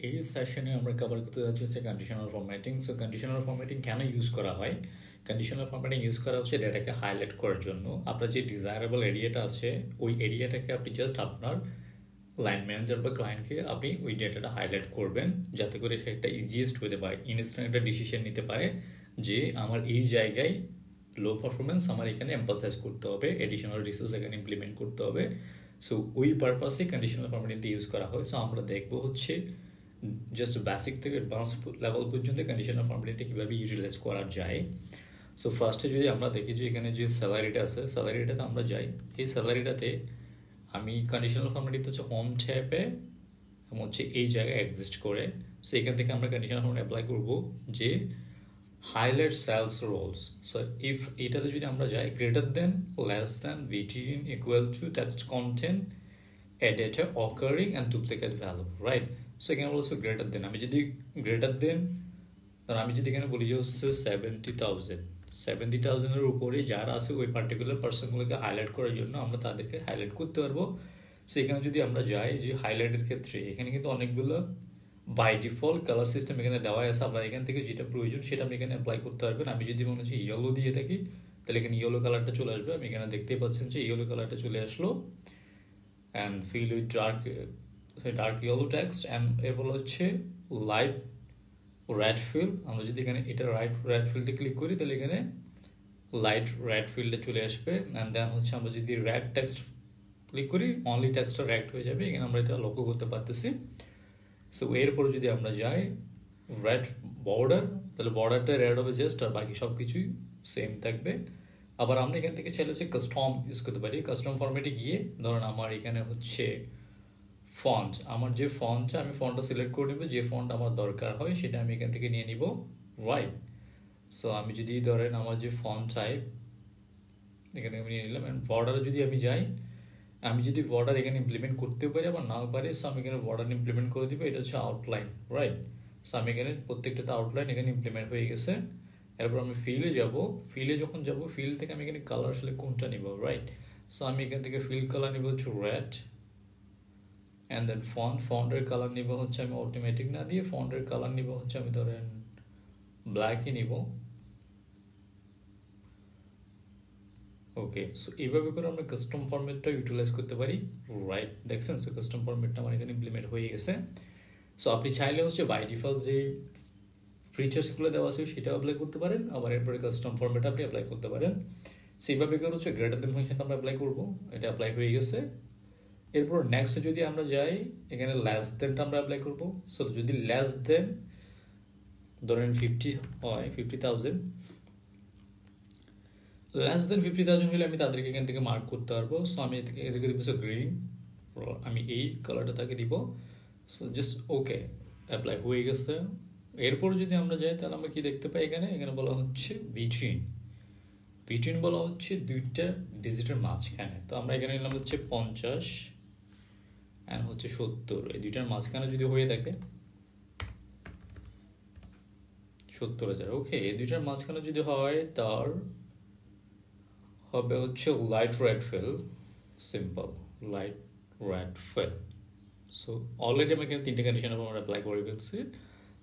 এই সেশনে আমরা কভার করতে যাচ্ছি হচ্ছে conditional formatting. So conditional formatting কেন ইউজ করা হয়? কন্ডিশনাল ফরম্যাটিং ইউজ করা হচ্ছে ডেটাকে হাইলাইট করার জন্য। আপনার যে ডিজায়ারেবল এরিয়াটা আছে ওই এরিয়াটাকে আপনি জাস্ট আপনার লাইন ম্যানেজার বা ক্লায়েন্টকে আপনি ওই ডেটাটা হাইলাইট করবেন, যাতে করে সে একটা ইজিয়েস্ট হতে পারে, ইনস্ট্যান্ট একটা ডিসিশন নিতে পারে যে আমার এই জায়গায় লো পারফরমেন্স, আমার এখানে এম্পাসাইজ করতে হবে, এডিশনাল রিসোর্স এখানে ইমপ্লিমেন্ট করতে হবে। সো ওই পারপাসে কন্ডিশনাল ফরম্যাটিংটা ইউজ করা হয়। সো আমরা দেখবো হচ্ছে জাস্ট বেসিক থেকে অ্যাডভান্স লেভেল পর্যন্ত কন্ডিশনাল ফরম্যাটিংটা কীভাবে ইউটিলাইজ করা যায়। সো ফার্স্টে যদি আমরা দেখি যে এখানে যে স্যালারিটা আছে, স্যালারিটাতে আমরা যাই। এই স্যালারিটাতে আমি কন্ডিশনাল ফরম্যাটিংটা হচ্ছে হোম ট্যাবে এবং হচ্ছে এই জায়গায় এক্সিস্ট করে। সো এখান থেকে আমরা কন্ডিশনাল ফরম্যাট অ্যাপ্লাই করবো যে highlight cells rules. So if এটাতে যদি আমরা যাই greater than, less than, between, equal to, text content, a data occurring and duplicate value, right? So এখানে বলছে গ্রেটার দেন, আমি যদি গ্রেটার দেন, তাহলে আমি যদি এখানে বলি যে হচ্ছে 70,000 উপরে যারা আছে ওই পার্টিকুলার পার্সনগুলোকে হাইলাইট করার জন্য আমরা তাদেরকে হাইলাইট করতে পারবো। সো এখানে যদি আমরা যাই যে হাইলাইটের ক্ষেত্রে এখানে কিন্তু অনেকগুলো বাই ডিফল্ট কালার সিস্টেম এখানে দেওয়া আছে। আপনার এখান থেকে যেটা প্রয়োজন সেটা আপনি এখানে অ্যাপ্লাই করতে পারবেন। আমি যদি মনে হচ্ছে ইয়েলো দিয়ে থাকি তাহলে এখানে ইয়েলো কালারটা চলে আসবে। আমি এখানে দেখতেই পাচ্ছেন যে ইয়েলো কালারটা চলে আসলো। and fill with dark yellow text and এরপর হচ্ছে light red fill। আমরা যদি এখানে এটা red fill ক্লিক করি তাহলে এখানে লাইট red fill চলে আসবে। and then হচ্ছে আমরা যদি red text ক্লিক করি only টেক্সটটা red হয়ে যাবে। এখানে আমরা এটা লক্ষ্য করতে পারতেছি। সো এরপর যদি আমরা যাই red border, তাহলে বর্ডারটা রেড হবে জাস্ট, আর বাকি সব কিছুই সেম থাকবে। আবার আমরা এখান থেকে চাইলে হচ্ছে কাস্টম ইউজ করতে পারি। কাস্টম ফরম্যাটে গিয়ে ধরুন আমার এখানে হচ্ছে ফন্ট, আমার যে ফন্টটা আমি ফন্টটা সিলেক্ট করে নেব, যে ফন্ট আমার দরকার হয় সেটা আমি এখান থেকে নিয়ে নিব, রাইট? সো আমি যদি ধরেন আমার যে ফন্ট টাইপ এখান থেকে আমি নিয়ে নিলাম। অ্যান্ড বর্ডারে যদি আমি যাই, আমি যদি বর্ডার এখানে ইমপ্লিমেন্ট করতে পারি আবার নাও পারি, সো আমি এখানে বর্ডার ইমপ্লিমেন্ট করে দিব। এটা হচ্ছে আউটলাইন, রাইট? সো আমি এখানে প্রত্যেকটাতে আউটলাইন এখানে ইমপ্লিমেন্ট হয়ে গেছে। এরপর আমি ফিলে যাব, ফিলে যখন যাব ফিল থেকে আমি এখানে কালার আসলে কোনটা নিব, রাইট? সো আমি এখান থেকে ফিল কালার নিব হচ্ছে রেড। অ্যান্ড দেন ফন্টের কালার নিব হচ্ছে আমি অটোমেটিক না দিয়ে ফন্টের কালার নিব হচ্ছে আমি ধরেন ব্ল্যাকই নিব। ওকে, সো এইভাবে করে আমরা কাস্টম ফরম্যাটটা ইউটিলাইজ করতে পারি, রাইট? দেখছেন, সো কাস্টম ফরম্যাটটা আমার এখানে ইমপ্লিমেন্ট হয়ে গেছে। সো আপনি চাইলে হচ্ছে বাই ডিফল্ট যে ফিচার্সগুলো দেওয়া আছে সেটা অ্যাপ্লাই করতে পারেন, আবার এরপরে কাস্টম ফরম্যাট আপনি অ্যাপ্লাই করতে পারেন। সেইভাবে করে হচ্ছে গ্রেটার দেন ফাংশনটা আমরা অ্যাপ্লাই করবো, এটা অ্যাপ্লাই হয়ে গেছে। এরপর নেক্সট যদি আমরা যাই এখানে লেস দেনটা আমরা অ্যাপ্লাই করবো। সো যদি লেস দেন ধরেন 50 হয়, 50,000, লেস দেন 50,000 হলে আমি তাদেরকে এখান থেকে মার্ক করতে পারবো। সো আমি এদেরকে দিব গ্রিন, আমি এই কালারটা তাকে দিব। সো জাস্ট ওকে, অ্যাপ্লাই হয়ে গেছে। এরপর যদি আমরা যাই তাহলে আমরা কি দেখতে পাই, এখানে বলা হচ্ছে বিটুইন বলা হচ্ছে দুইটা ডিজিটের মাঝখানে। তো আমরা এখানে নিলাম হচ্ছে 50 অ্যান্ড হচ্ছে 70, এই দুইটার মাঝখানে যদি হয়ে থাকে 70,000, ওকে। এই দুইটার মাঝখানে যদি হয় তার হবে হচ্ছে light red feel, simple light red feel. So already আমি এখানে তিনটে কন্ডিশন আমরা অ্যাপ্লাই করে ফেলছি।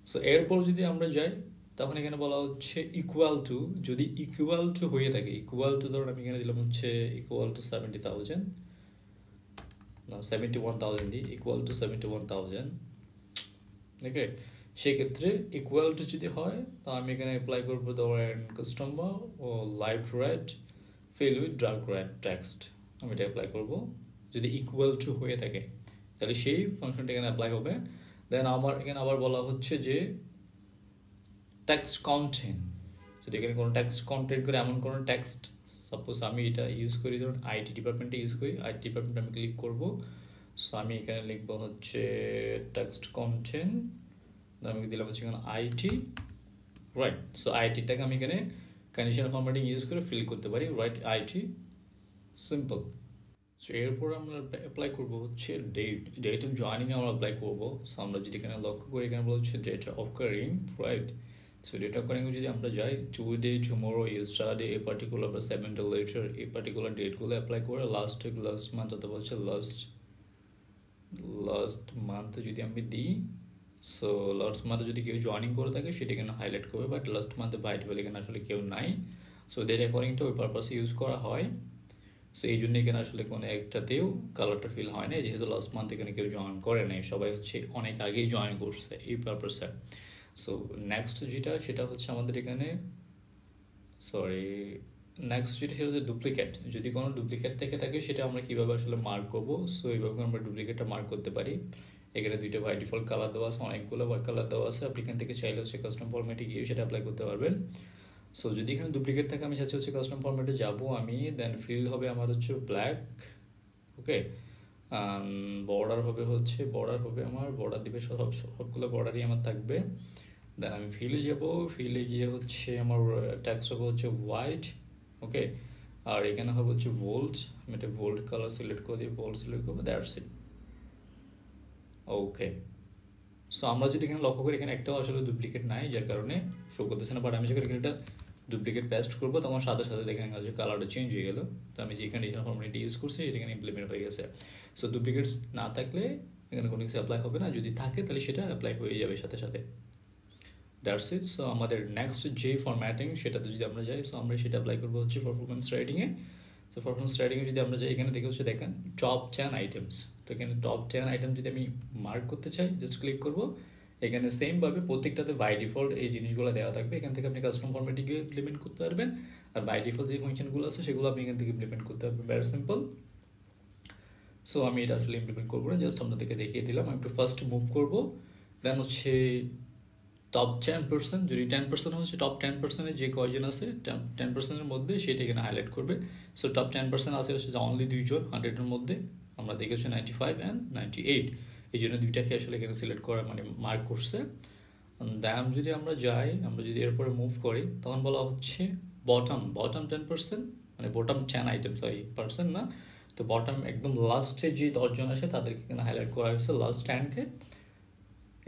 সো এরপর যদি আমরা যাই তখন এখানে বলা হচ্ছে ইকুয়াল টু, যদি ইকুয়াল টু হয়ে থাকে, ইকুয়াল টু ধরুন আমি এখানে দিলাম হচ্ছে ইকুয়াল টু 70,000, না 71,000 দিই, ইকুয়াল টু 71,000, ওকে। সেক্ষেত্রে ইকুয়াল টু যদি হয় তো আমি এখানে অ্যাপ্লাই করবো ধরেন কাস্টমার ও light red fill with dark red text, আমি এটা অ্যাপ্লাই করবো। যদি ইকুয়াল টু হয়ে থাকে তাহলে সেই ফাংশনটা এখানে অ্যাপ্লাই হবে। দেন আমার এখানে আবার বলা হচ্ছে যে টেক্সট কন্টেন্ট, যদি এখানে কোনো টেক্সট কন্টেন্ট করে এমন কোনো টেক্সট, সাপোজ আমি এটা ইউজ করি ধরুন আইটি ডিপার্টমেন্টে ইউজ করি, আইটি ডিপার্টমেন্টে আমি ক্লিক করবো। সো আমি এখানে লিখবো হচ্ছে টেক্সট কন্টেন্ট, আমি দিলাম হচ্ছে এখানে আইটি, রাইট? সো আইটিটাকে আমি এখানে কন্ডিশনাল ফরম্যাটিং ইউজ করে ফিল করতে পারি, রাইট? IT, simple. সো এরপর আমরা অ্যাপ্লাই করবো হচ্ছে ডেট অফ জয়নিং আমরা অ্যাপ্লাই করবো। সো আমরা যদি এখানে লক্ষ্য করি এখানে বলছে date occurring, right? So date occurring যদি আমরা যাই today, tomorrow, yesterday, a particular বা 7 ডে লেটার, এই পার্টিকুলার ডেটগুলো অ্যাপ্লাই করে লাস্ট মান্থ অথবা হচ্ছে লাস্ট মান্থ যদি আমি দিই, সো লাস্ট মান্থে যদি কেউ জয়েনিং করে থাকে সেটা এখানে হাইলাইট করবে, বাট লাস্ট মান্থে ভাইট বলে এখানে আসলে কেউ নাই। সো দ্যাট অ্যাকর্ডিং টু ওই পারপাসে ইউজ করা হয়। সো এই জন্য এখানে আসলে কোনো একটাতেও কালারটা ফিল হয় না, যেহেতু লাস্ট মান্থ এখানে কেউ জয়েন করে নাই, সবাই হচ্ছে অনেক আগেই জয়েন করছে এই পারপাসে। সো নেক্সট যেটা সেটা হচ্ছে আমাদের এখানে নেক্সট যেটা সেটা হচ্ছে ডুপ্লিকেট। যদি কোনো ডুপ্লিকেট থেকে থাকে সেটা আমরা কীভাবে আসলে মার্ক করবো। সো এইভাবে আমরা ডুপ্লিকেটটা মার্ক করতে পারি। এখানে দুইটা বাই ডিফল্ট কালার দেওয়া আছে, অনেকগুলো কালার দেওয়া আছে, আপনি এখান থেকে চাইলে হচ্ছে কাস্টম ফরম্যাটে গিয়ে সেটা অ্যাপ্লাই করতে পারবেন। সো যদি এখানে ডুপ্লিকেট থাকে আমি চাচ্ছি হচ্ছে কাস্টম ফরম্যাটে যাবো আমি, দেন ফিল্ড হবে আমার হচ্ছে ব্ল্যাক, ওকে। বর্ডার হবে আমার বর্ডার দিবে সবগুলো বর্ডারই আমার থাকবে। দেন আমি ফিল্ডে যাব, ফিল্ডে গিয়ে হচ্ছে আমার ট্যাক্স হবে হচ্ছে হোয়াইট, ওকে। আর এখানে হবে হচ্ছে ভোল্ট, আমি একটা ভোল্ট কালার সিলেক্ট করে দিয়ে ভোল্ট সিলেক্ট করবো, দ্যাটস ইট, ওকে। সো আমরা যদি এখানে লক্ষ্য করি এখানে একটাও আসলে ডুপ্লিকেট নাই, যার কারণে শো করতেছে না। বাট আমি যখন এখানে একটা ডুপ্লিকেট পেস্ট করবো তখন সাথে সাথে দেখেন যে কালারটা চেঞ্জ হয়ে গেল। তো আমি যে কন্ডিশনাল ফর্মুলাটি ইউজ করছি এটা এখানে ইমপ্লিমেন্ট হয়ে গেছে। সো ডুপ্লিকেটস না থাকলে এখানে কোনো কিছু অ্যাপ্লাই হবে না, যদি থাকে তাহলে সেটা অ্যাপ্লাই হয়ে যাবে সাথে সাথে, দ্যাটস ইট। সো আমাদের নেক্সট যে ফরম্যাটিং সেটাতে যদি আমরা যাই, সো আমরা সেটা অ্যাপ্লাই করবো হচ্ছে পারফরমেন্স রাইটিংয়ে। সো পারফরমেন্স রাইটিংয়ে যদি আমরা যাই, এখানে দেখে হচ্ছে দেখেন টপ 10 আইটেমস। তো এখানে টপ 10 আইটেম যদি আমি মার্ক করতে চাই জাস্ট ক্লিক করবো। এখানে সেমভাবে প্রত্যেকটাতে বাই ডিফল্ট এই জিনিসগুলো দেওয়া থাকবে, এখান থেকে আপনি কাস্টম ফরম্যাটে গিয়ে ইমপ্লিমেন্ট করতে পারবেন। আর বাই ডিফল্ট যে ফাংশনগুলো আছে সেগুলো আপনি এখান থেকে ইমপ্লিমেন্ট করতে পারবেন, ভেরি সিম্পল। সো আমি এটা আসলে ইমপ্লিমেন্ট করবো না, জাস্ট আপনাদেরকে দেখিয়ে দিলাম। আমি একটু ফার্স্ট মুভ করবো, দেন হচ্ছে টপ 10%, যদি 10% হচ্ছে টপ 10%-এর যে কয়জন আছে 10%-এর মধ্যে সেটা এখানে হাইলাইট করবে। সো টপ 10% আছে হচ্ছে অনলি 2 জন 100-এর মধ্যে, আমরা দেখেছি 95 অ্যান্ড 98, এই জন্য দুইটাকে আসলে এখানে সিলেক্ট করা মানে মার্ক করছে। দেন যদি আমরা যাই, আমরা যদি এরপরে মুভ করি তখন বলা হচ্ছে বটম 10%, মানে বটম 10 আইটেম, সরি পার্সেন্ট না, তো বটম একদম লাস্টে যে 10 জন আসে তাদেরকে এখানে হাইলাইট করা হয়েছে, লাস্ট 10কে।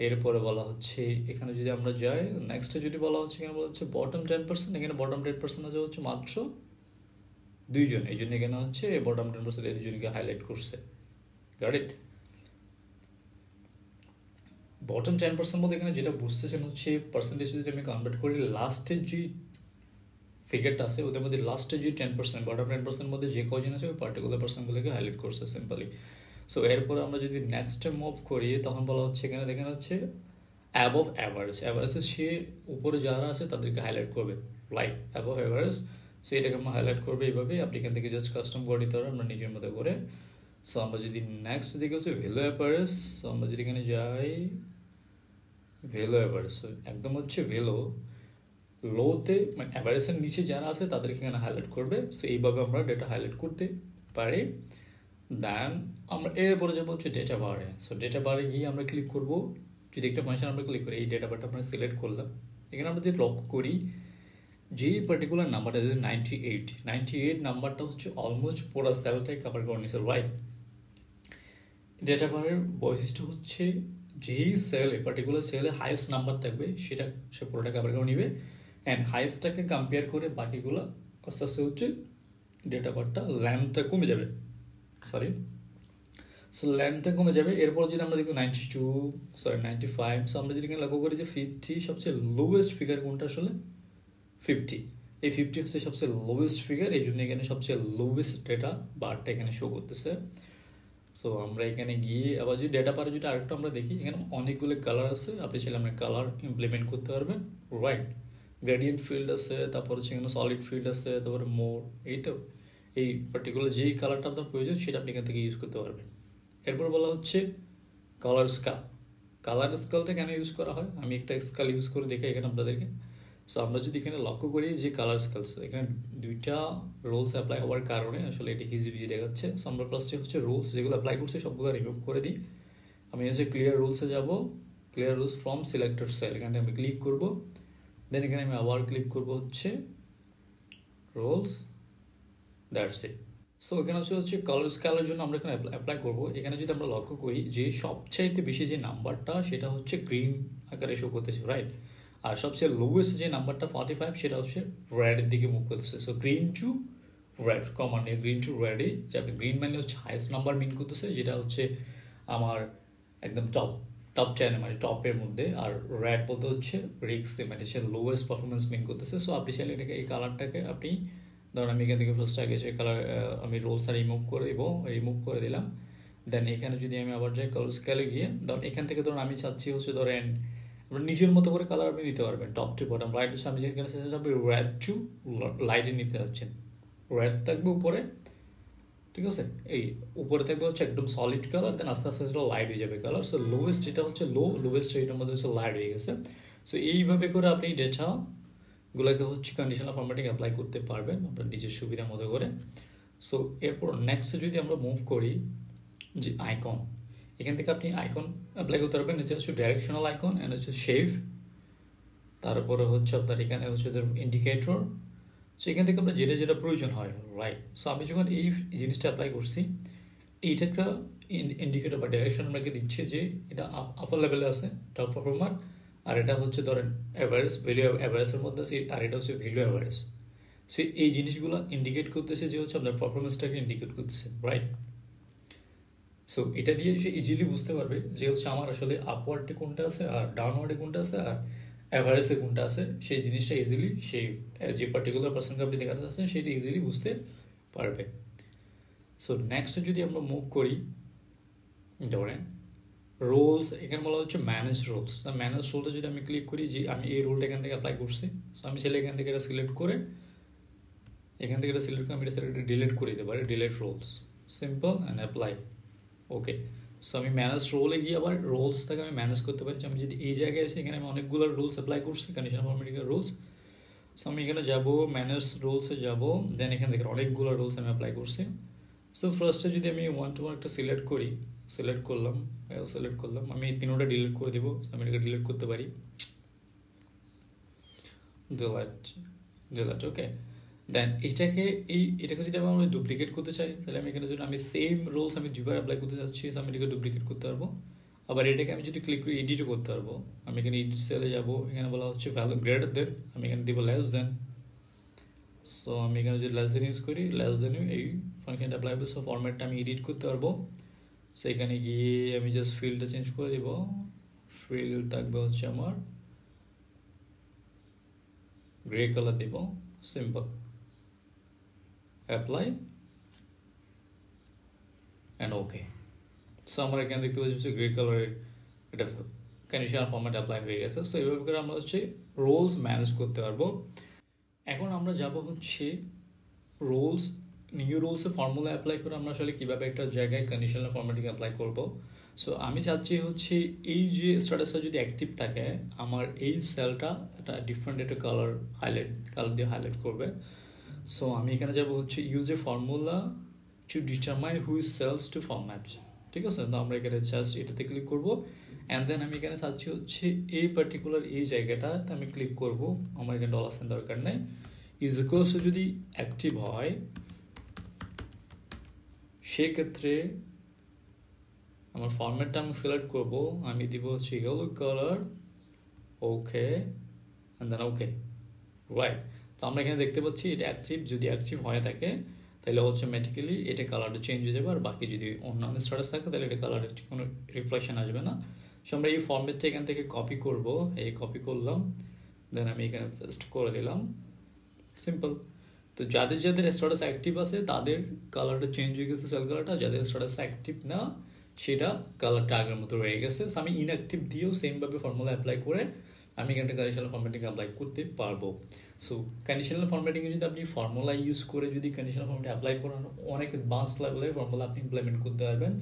এরপরে বলা হচ্ছে এখানে যদি আমরা যাই নেক্সটে যদি বলা হচ্ছে এখানে বলা হচ্ছে বটম 10%, এখানে বটম 10% আছে হচ্ছে মাত্র 2 জন, এই জন্য এখানে হচ্ছে বটম 10% এই 2 জনকে হাইলাইট করছে, গট ইট। বটম 10% মধ্যে এখানে যেটা বুঝতেছেন হচ্ছে পার্সেন্টেজ যদি আমি কনভার্ট করি লাস্টের যে ফিগারটা আছে ওদের মধ্যে লাস্টের যে 10% বটম 10% মধ্যে যে কজন আছে ওই পার্টিকুলার পার্সনগুলোকে হাইলাইট করছে সিম্পলি। সো এরপরে আমরা যদি নেক্সট মুভ করি তখন বলা হচ্ছে এখানে দেখেন হচ্ছে অ্যাবভ অ্যাভারেজ, অ্যাভারেজে সে উপরে যারা আছে তাদেরকে হাইলাইট করবে, লাইক অ্যাবভ অ্যাভারেজ। সো এটাকে আমরা হাইলাইট করবে এইভাবে, আপনি এখান থেকে জাস্ট কাস্টম করে নিতে পারবেন আমরা নিজের মতো করে। সো আমরা যদি নেক্সট দিকে হচ্ছে ভ্যালু অ্যাভারেজ, সো আমরা যদি এখানে যাই ভ্যালু অ্যাভারেজ, একদম হচ্ছে ভ্যালু লোতে মানে অ্যাভারেজের নিচে যারা আছে তাদেরকে এখানে হাইলাইট করবে। সো এইভাবে আমরা ডেটা হাইলাইট করতে পারি। দেন আমরা এরপরে যাবো হচ্ছে ডেটা বারে। সো ডেটা বারে গিয়ে আমরা ক্লিক করবো, যদি একটা ফাংশন আমরা ক্লিক করি এই ডেটা বারটা আমরা সিলেক্ট করলাম, এখানে আমরা যদি লক্ষ্য করি যেই পার্টিকুলার নাম্বারটা 98 নাম্বারটা হচ্ছে অলমোস্ট পুরো সেলটাই কভার করে নিচ্ছে, রাইট। ডেটা বারের বৈশিষ্ট্য হচ্ছে যেই সেল এই পার্টিকুলার সেলে হাইয়েস্ট নাম্বার থাকবে সেটা সে পুরোটা কভার করে নিবে, অ্যান্ড হাইয়েস্টটাকে কম্পেয়ার করে বাকিগুলো আস্তে আস্তে হচ্ছে ডেটা বারটা ল্যান্থটা কমে যাবে, সরি সো ল্যান্থটা কমে যাবে। এরপর যদি আমরা দেখি 95, সো আমরা যদি এখানে লক্ষ্য করি যে 50 সবচেয়ে লোয়েস্ট ফিগার কোনটা আসলে 50, এই 50 হচ্ছে সবচেয়ে লোয়েস্ট ফিগার, এই জন্য এখানে সবচেয়ে লোয়েস্ট ডেটা বারটা এখানে শো করতেছে। সো আমরা এখানে গিয়ে আবার যদি ডেটা পারে যদি আরেকটা আমরা দেখি এখানে অনেকগুলো কালার আছে, আপনি চাইলে আমরা কালার ইমপ্লিমেন্ট করতে পারবেন, রাইট। গ্রেডিয়েন্ট ফিল্ড আছে, তারপর হচ্ছে এখানে সলিড ফিল্ড আছে, তারপরে মোর, এই তো এই পার্টিকুলার যেই কালারটা আপনার প্রয়োজন সেটা আপনি এখান থেকে ইউজ করতে পারবেন। এরপর বলা হচ্ছে কালার স্কেল, কালার স্কেলটা কেন ইউজ করা হয় আমি একটা স্কেল ইউজ করে দেখে এখানে আপনাদেরকে। সো আমরা যদি এখানে লক্ষ্য করি যে কালার স্কেল, এখানে দুইটা রোলস অ্যাপ্লাই হওয়ার কারণে আসলে এটি হিজিবিজি দেখাচ্ছে। সো আমরা ফার্স্টে হচ্ছে রোলস যেগুলো অ্যাপ্লাই করছে সবগুলো রিমুভ করে দিই। আমি হচ্ছে ক্লিয়ার রুলসে যাব, clear rules from selected sell, এখানে আমি ক্লিক করব, দেন এখানে আমি আবার ক্লিক করব হচ্ছে রোলস, দ্যাটস ইট। সো এখানে হচ্ছে কালার স্কেলের জন্য আমরা এখানে অ্যাপ্লাই করবো। এখানে যদি আমরা লক্ষ্য করি যে সবচাইতে বেশি যে নাম্বারটা সেটা হচ্ছে গ্রিন আকারে শো করতেছে, রাইট। আর সবচেয়ে লোয়েস্ট যে নাম্বারটা 45 সেটা হচ্ছে রেডের দিকে মুভ করতেছে। So green to red command নিয়ে গ্রিন টু রেডে যাবে। গ্রিন মানে হচ্ছে হাইয়েস্ট নাম্বার মিন করতেছে, যেটা হচ্ছে আমার একদম টপ টপ 10 মানে টপের মধ্যে, আর রেড বলতে হচ্ছে রিস্ক, মানে সে লোয়েস্ট পারফরমেন্স মেন করতেছে। সো আপনি চাইলে এটাকে এই কালারটাকে আপনি ধরুন আমি এখান থেকে ফার্স্ট আগে সেই কালার আমি রোলসটা রিমুভ করে দিব, রিমুভ করে দিলাম। দেন এখানে যদি আমি আবার যাই কালার স্কেলে গিয়ে ধরুন এখান থেকে ধরুন আমি চাচ্ছি হচ্ছে ধরেন নিজের মতো করে কালার আপনি নিতে পারবেন, টপ টু বটম। রাইট হচ্ছে আমি যেখানে আপনি রেড টু লাইটে নিতে যাচ্ছেন, রেড থাকবে উপরে, ঠিক আছে, এই উপরে থাকবে হচ্ছে একদম সলিড কালার, দেন আস্তে আস্তে সেটা লাইট হয়ে যাবে কালার। সো লোয়েস্ট এটা হচ্ছে লোয়েস্ট এটার মধ্যে হচ্ছে লাইট হয়ে গেছে। সো এইভাবে করে আপনি ডেটা গুলোকে হচ্ছে কন্ডিশনাল ফরম্যাটিং অ্যাপ্লাই করতে পারবেন আপনার নিজের সুবিধা মতো করে। সো এরপর নেক্সট যদি আমরা মুভ করি যে আইকন, এখান থেকে আপনি আইকন অ্যাপ্লাই করতে পারবেন। এটা হচ্ছে ডাইরেকশনাল আইকন অ্যান্ড হচ্ছে শেভ, তারপরে হচ্ছে আপনার এখানে হচ্ছে ইন্ডিকেটর। সো এখান থেকে আপনার যেটা যেটা প্রয়োজন হয়, রাইট। সো আমি যখন এই জিনিসটা অ্যাপ্লাই করছি, এইটা একটা ইন্ডিকেটর বা ডাইরেকশন আমাকে দিচ্ছে যে এটা আপার লেভেলে আছে টপ পারফর্মার, আর এটা হচ্ছে ধরেন অ্যাভারেজ, ভ্যালু অ্যাভারেজের মধ্যে আছে, আর এটা হচ্ছে ভ্যালু অ্যাভারেজ। সো এই জিনিসগুলো ইন্ডিকেট করতেছে যে হচ্ছে আপনার পারফরমেন্সটাকে ইন্ডিকেট করতেছে, রাইট। সো এটা দিয়ে সে ইজিলি বুঝতে পারবে যে হচ্ছে আমার আসলে আপওয়ার্ডে কোনটা আছে আর ডাউনওয়ার্ডে কোনটা আছে আর অ্যাভারেজে কোনটা আছে। সেই জিনিসটা ইজিলি সেই যে পার্টিকুলার পার্সনকে আপনি দেখাতে চাচ্ছেন সেটা ইজিলি বুঝতে পারবে। সো নেক্সট যদি আমরা মুভ করি ধরেন রোলস, এখানে বলা হচ্ছে ম্যানেজ রোলস। ম্যানেজ রোলটা যদি আমি ক্লিক করি যে আমি এই রোলটা এখান থেকে অ্যাপ্লাই করছি, সো আমি চাইলে এখান থেকে এটা সিলেক্ট করে এখান থেকে এটা সিলেক্ট করে আমি এটা সিলেক্ট ডিলিট করে দিতে পারি, delete rules, simple and apply, okay. So আমি ম্যানেজ রোলে গিয়ে আবার রোলসটাকে আমি ম্যানেজ করতে পারি। আমি যদি এই জায়গায় এসে এখানে আমি অনেকগুলো রুলস অ্যাপ্লাই করছি, কন্ডিশনাল ফরম্যাটিং রুলস। সো আমি এখানে যাবো ম্যানেজ রুলসে যাবো, দেন এখান থেকে অনেকগুলো রুলস আমি অ্যাপ্লাই করছি। সো ফার্স্টে যদি আমি 1 to 1 একটা সিলেক্ট করি, সিলেক্ট করলাম, আমি এই তিনোটা ডিলিট করে দেবো। আমি এটাকে ডিলিট করতে পারি, ডিলিট, ওকে। দেন এটাকে যদি আমরা ডুপ্লিকেট করতে চাই, তাহলে আমি এখানে যদি আমি সেম রোলস আমি দুবার অ্যাপ্লাই করতে চাচ্ছি, আমি এটাকে ডুপ্লিকেট করতে পারবো। আবার এটাকে আমি যদি ক্লিক করি এডিটও করতে পারবো। আমি এখানে এডিট সেলে যাবো, এখানে বলা হচ্ছে ভ্যালু গ্রেটার দেন, আমি এখানে দিব লেস দেন। সো আমি এখানে যদি লেস দেন ইউজ করি, লেস দেন এই ফাংশনটা অ্যাপ্লাই হবে। সো ফরম্যাটটা আমি এডিট করতে পারবো। সো এখানে গিয়ে আমি জাস্ট ফিল্ডটা চেঞ্জ করে দিব, ফিল্ড থাকবে হচ্ছে আমার গ্রে কালার দিব, simple, apply and okay. So আমরা এখানে দেখতে পাচ্ছি গ্রে কালারের এটা কন্ডিশনাল ফরম্যাট অ্যাপ্লাই হয়ে গেছে। সো এইভাবে করে আমরা হচ্ছে রোলস ম্যানেজ করতে পারবো। এখন আমরা যাব হচ্ছে রোলস, নিউ রোলসের ফর্মুলা অ্যাপ্লাই করে আমরা আসলে কীভাবে একটা জায়গায় কন্ডিশনাল ফরম্যাটিং অ্যাপ্লাই করব। সো আমি চাচ্ছি হচ্ছে এই যে স্ট্যাটাসটা যদি অ্যাক্টিভ থাকে, আমার এই সেলটা একটা ডিফারেন্ট একটা কালার দিয়ে হাইলাইট করবে। সো আমি এখানে যাব হচ্ছে use a formula to determine which cells to format, ঠিক আছে। তো আমরা এখানে জাস্ট এটাতে ক্লিক করবো, অ্যান্ড দেন আমি এখানে চাচ্ছি হচ্ছে এই পার্টিকুলার এই জায়গাটাতে আমি ক্লিক করবো। আমার এখানে ডলার সাইন দরকার নেই, ইজ ইকুয়ালস যদি অ্যাক্টিভ হয় সেক্ষেত্রে আমার ফরম্যাটটা আমি সিলেক্ট করবো, আমি দিব হচ্ছে yellow colour, okay, and then okay, right. তো আমরা এখানে দেখতে পাচ্ছি এটা অ্যাক্টিভ, যদি অ্যাক্টিভ হয়ে থাকে তাহলে অটোমেটিক্যালি এটা কালারটা চেঞ্জ হয়ে যাবে, আর বাকি যদি অন্যান্য স্ট্যাটাস থাকে তাহলে এটা কালারের কোনো রিফ্লেকশন আসবে না। সো আমরা এই ফরম্যাটটা এখান থেকে কপি করব, এই কপি করলাম, দেন আমি এখানে পেস্ট করে দিলাম, সিম্পল। তো যাদের যাদের স্ট্যাটাস অ্যাক্টিভ আছে তাদের কালারটা চেঞ্জ হয়ে গেছে, সেল কালারটা। যাদের স্ট্যাটাস অ্যাক্টিভ না সেটা কালারটা আগের মতো রয়ে গেছে। সো আমি ইনঅ্যাক্টিভ দিয়েও সেমভাবে ফর্মুলা অ্যাপ্লাই করে আমি এখানটা কন্ডিশনাল ফরম্যাটিং অ্যাপ্লাই করতে পারবো। সো কন্ডিশনাল ফরম্যাটিংয়ে যদি আপনি ফর্মুলা ইউজ করে যদি কন্ডিশনাল ফরম্যাটিং অ্যাপ্লাই করান, অনেক অ্যাডভান্স লেভেলের ফর্মুলা আপনি ইমপ্লিমেন্ট করতে পারবেন।